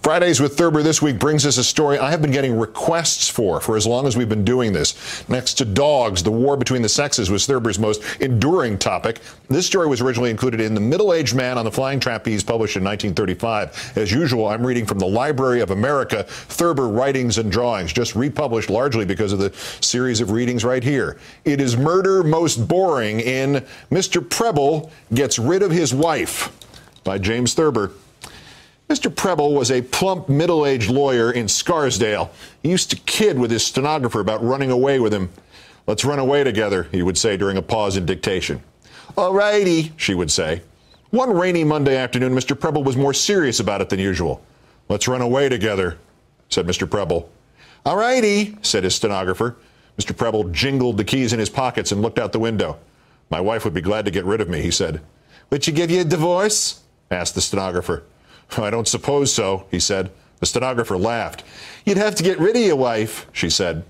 Fridays with Thurber this week brings us a story I have been getting requests for as long as we've been doing this. Next to dogs, the war between the sexes was Thurber's most enduring topic. This story was originally included in The Middle-Aged Man on the Flying Trapeze, published in 1935. As usual, I'm reading from the Library of America, Thurber Writings and Drawings, just republished largely because of the series of readings right here. It is murder most boring in Mr. Preble Gets Rid of His Wife by James Thurber. Mr. Preble was a plump, middle-aged lawyer in Scarsdale. He used to kid with his stenographer about running away with him. "Let's run away together," he would say during a pause in dictation. "All righty," she would say. One rainy Monday afternoon, Mr. Preble was more serious about it than usual. "Let's run away together," said Mr. Preble. "All righty," said his stenographer. Mr. Preble jingled the keys in his pockets and looked out the window. "My wife would be glad to get rid of me," he said. "Would she give you a divorce?" asked the stenographer. "I don't suppose so," he said. The stenographer laughed. "You'd have to get rid of your wife," she said.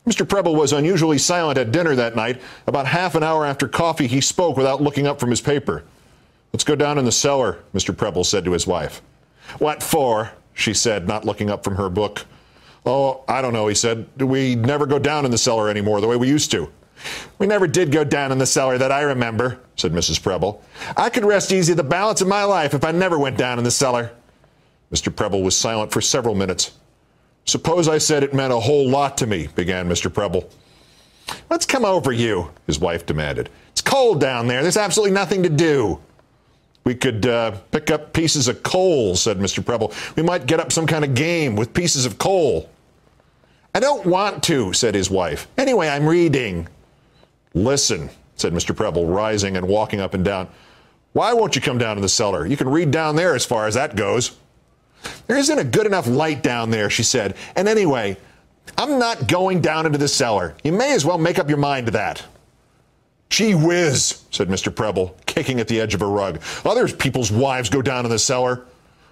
Mr. Preble was unusually silent at dinner that night. About half an hour after coffee, he spoke without looking up from his paper. "Let's go down in the cellar," Mr. Preble said to his wife. "What for?" she said, not looking up from her book. "Oh, I don't know," he said. "We never go down in the cellar anymore the way we used to." "We never did go down in the cellar that I remember," said Mrs. Preble. "I could rest easy the balance of my life if I never went down in the cellar." Mr. Preble was silent for several minutes. "Suppose I said it meant a whole lot to me," began Mr. Preble. "Let's come over, you," his wife demanded. "It's cold down there. There's absolutely nothing to do." "We could pick up pieces of coal," said Mr. Preble. "We might get up some kind of game with pieces of coal." "I don't want to," said his wife. "Anyway, I'm reading." "Listen," said Mr. Preble, rising and walking up and down. "Why won't you come down to the cellar? You can read down there as far as that goes." "There isn't a good enough light down there," she said. "And anyway, I'm not going down into the cellar. You may as well make up your mind to that." "Gee whiz," said Mr. Preble, kicking at the edge of a rug. "Other people's wives go down in the cellar.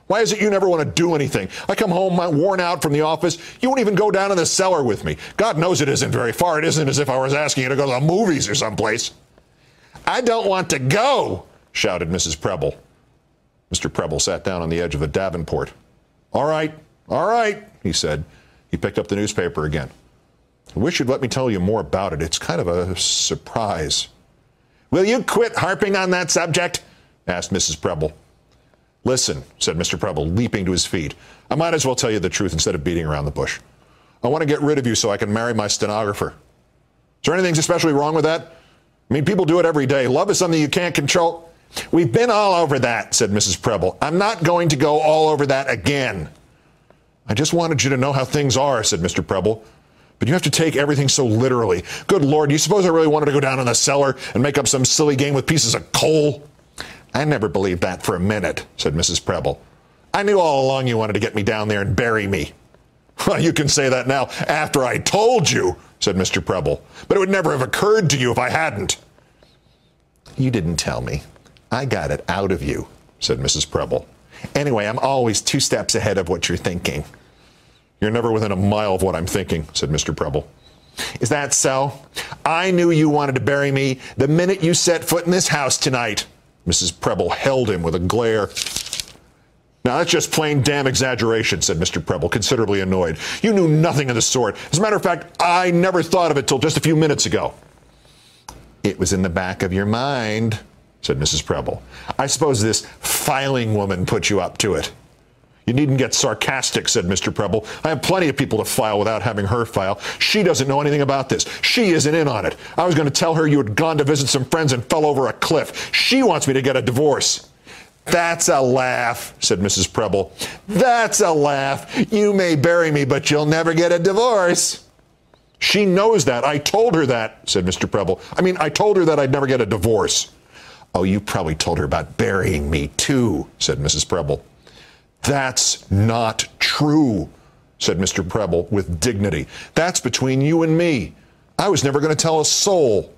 Why is it you never want to do anything? I come home worn out from the office. You won't even go down in the cellar with me. God knows it isn't very far. It isn't as if I was asking you to go to the movies or someplace." "I don't want to go," shouted Mrs. Preble. Mr. Preble sat down on the edge of a davenport. All right, he said. He picked up the newspaper again. "I wish you'd let me tell you more about it. It's kind of a surprise." "Will you quit harping on that subject?" asked Mrs. Preble. "Listen," said Mr. Preble, leaping to his feet. "I might as well tell you the truth instead of beating around the bush. I want to get rid of you so I can marry my stenographer." "Is there anything especially wrong with that? I mean, people do it every day. Love is something you can't control." "We've been all over that," said Mrs. Preble. "I'm not going to go all over that again." "I just wanted you to know how things are," said Mr. Preble. "But you have to take everything so literally. Good Lord, do you suppose I really wanted to go down in the cellar and make up some silly game with pieces of coal?" "I never believed that for a minute," said Mrs. Preble. "I knew all along you wanted to get me down there and bury me." "Well, you can say that now after I told you," said Mr. Preble. "But it would never have occurred to you if I hadn't." "You didn't tell me. I got it out of you," said Mrs. Preble. "Anyway, I'm always 2 steps ahead of what you're thinking." "You're never within a mile of what I'm thinking," said Mr. Preble. "Is that so? I knew you wanted to bury me the minute you set foot in this house tonight." Mrs. Preble held him with a glare. "Now, that's just plain damn exaggeration," said Mr. Preble, considerably annoyed. "You knew nothing of the sort. As a matter of fact, I never thought of it till just a few minutes ago." "It was in the back of your mind," said Mrs. Preble. "I suppose this filing woman put you up to it." "You needn't get sarcastic," said Mr. Preble. "I have plenty of people to file without having her file. She doesn't know anything about this. She isn't in on it. I was going to tell her you had gone to visit some friends and fell over a cliff. She wants me to get a divorce." "That's a laugh," said Mrs. Preble. "That's a laugh. You may bury me, but you'll never get a divorce." "She knows that. I told her that," said Mr. Preble. I told her that I'd never get a divorce." "Oh, you probably told her about burying me, too," said Mrs. Preble. "That's not true," said Mr. Preble with dignity. "That's between you and me. I was never going to tell a soul."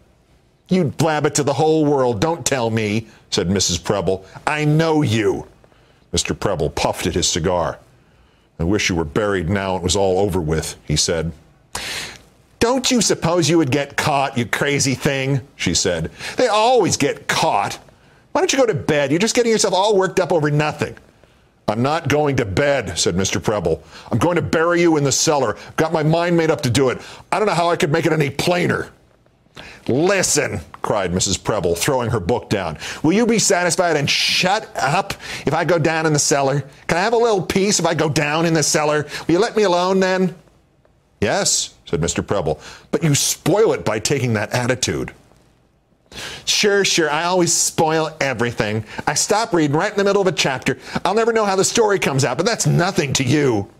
"You'd blab it to the whole world. Don't tell me," said Mrs. Preble. "I know you." Mr. Preble puffed at his cigar. "I wish you were buried now it was all over with," he said. "Don't you suppose you would get caught, you crazy thing?" she said. "They always get caught. Why don't you go to bed? You're just getting yourself all worked up over nothing." I'm not going to bed, said Mr. Preble. I'm going to bury you in the cellar. Got my mind made up to do it. I don't know how I could make it any plainer. Listen, cried Mrs. Preble, throwing her book down. Will you be satisfied and shut up if I go down in the cellar? Can I have a little peace if I go down in the cellar? Will you let me alone then? Yes, said Mr. Preble, but you spoil it by taking that attitude. Sure, I always spoil everything. I stop reading right in the middle of a chapter. I'll never know how the story comes out, but that's nothing to you.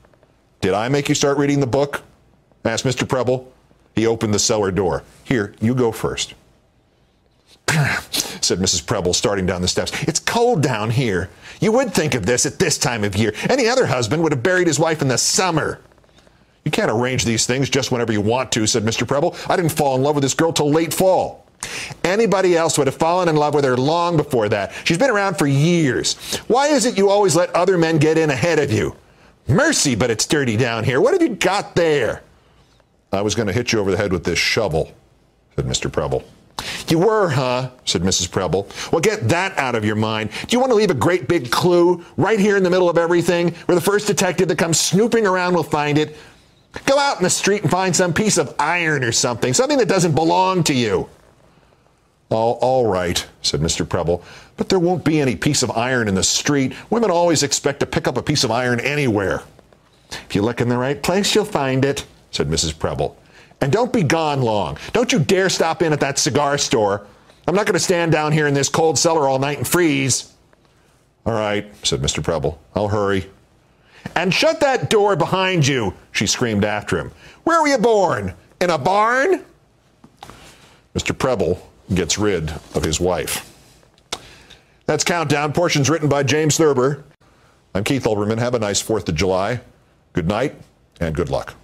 Did I make you start reading the book? Asked Mr. Preble. He opened the cellar door. Here, you go first, said Mrs. Preble, starting down the steps. It's cold down here. You would think of this at this time of year. Any other husband would have buried his wife in the summer. You can't arrange these things just whenever you want to, said Mr. Preble. I didn't fall in love with this girl till late fall. Anybody else would have fallen in love with her long before that. She's been around for years. Why is it you always let other men get in ahead of you? Mercy, but it's dirty down here. What have you got there? I was going to hit you over the head with this shovel, said Mr. Preble. You were, huh? Said Mrs. Preble. Well, get that out of your mind. Do you want to leave a great big clue right here in the middle of everything where the first detective that comes snooping around will find it? Go out in the street and find some piece of iron or something that doesn't belong to you. Oh, all right, said Mr. Preble, but there won't be any piece of iron in the street. Women always expect to pick up a piece of iron anywhere. If you look in the right place, you'll find it, said Mrs. Preble. And don't be gone long. Don't you dare stop in at that cigar store. I'm not going to stand down here in this cold cellar all night and freeze. All right, said Mr. Preble. I'll hurry. And shut that door behind you, she screamed after him. Where were you born? In a barn? Mr. Preble gets rid of his wife. That's Countdown. Portions written by James Thurber. I'm Keith Olbermann. Have a nice 4th of July. Good night and good luck.